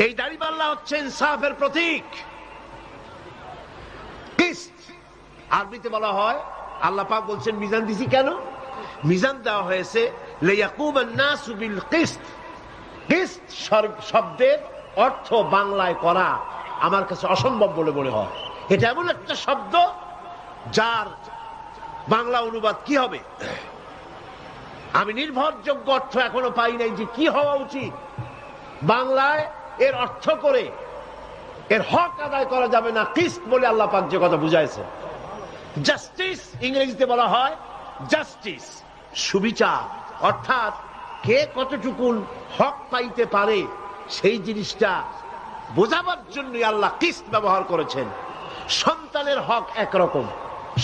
এই দাড়িপাল্লা হচ্ছে ইনসাফের প্রতীক। আরবিতে বলা হয়, আল্লাহ পাক বলছেন মিজান দিছি কেন? মিজান দেওয়া হয়েছে লিয়াকুমান নাসু বিল কিসত। কিসত শব্দের অর্থ বাংলায় করা আমার কাছে অসম্ভব বলে মনে হয়। এটা এমন একটা শব্দ যার বাংলা অনুবাদ কি হবে আমি নির্ভরযোগ্য অর্থ এখনো পাই নাই যে কি হওয়া উচিত। বাংলায় এর অর্থ করে এর হক আদায় করা যাবে না কিসত বলে আল্লাহ পাক যে কথা বুঝাইছে। জাস্টিস ইংরেজিতে বলা হয় জাস্টিস, সুবিচার, অর্থাৎ কে কতটুকু হক পাইতে পারে সেই জিনিসটা বোঝাবার জন্য আল্লাহ কিসত ব্যবহার করেছেন। সন্তানের হক একরকম,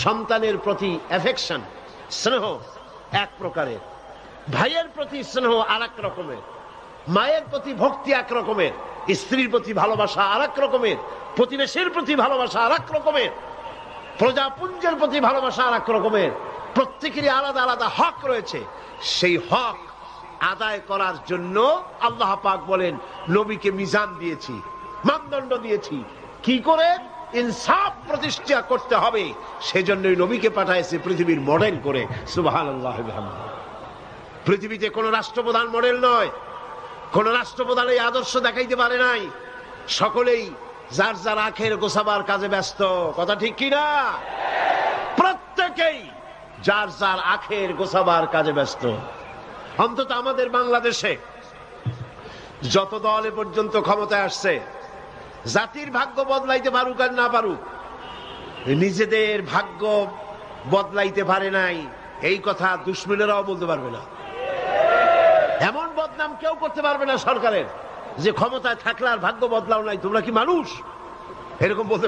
সন্তানের প্রতি অ্যাফেকশন স্নেহ এক প্রকারের, ভাইয়ের প্রতি স্নেহ আর এক রকমের, মায়ের প্রতি ভক্তি এক রকমের, স্ত্রীর প্রতি ভালোবাসা আর এক রকমের, প্রতিবেশীর প্রতি ভালোবাসা আর এক রকমের, প্রজাপুঞ্জের প্রতি ভালোবাসা আর এক রকমের। প্রত্যেকেরই আলাদা আলাদা হক রয়েছে। সেই হক আদায় করার জন্য আল্লাহ পাক বলেন নবীকে মিজান দিয়েছি, মানদণ্ড দিয়েছি। কি করে? ইনসাফ প্রতিষ্ঠা করতে হবে, সেজন্যই নবীকে পাঠাইছে পৃথিবীর মডেল করে। সুবহানাল্লাহ। পৃথিবীতে কোন রাষ্ট্রপ্রধান মডেল নয়, কোন রাষ্ট্রপ্রধান এই আদর্শ দেখাইতে পারে নাই। সকলেই যার যার আখের গোছাবার কাজে ব্যস্ত। কথা ঠিক কিনা? প্রত্যেকেই যার যার আখের গোছাবার কাজে ব্যস্ত। অন্তত আমাদের বাংলাদেশে যত দল এ পর্যন্ত ক্ষমতায় আসছে, জাতির ভাগ্য বদলাইতে পারুক আর না পারুক, নিজেদের ভাগ্য বদলাইতে পারে নাই এই কথা দুশ্মনেরাও বলতে পারবে না। এমন বদনাম কেউ করতে পারবে না সরকারের যে ক্ষমতায় থাকলে আর ভাগ্য বদলাও নাই, তোমরা কি মানুষ? এরকম বলতে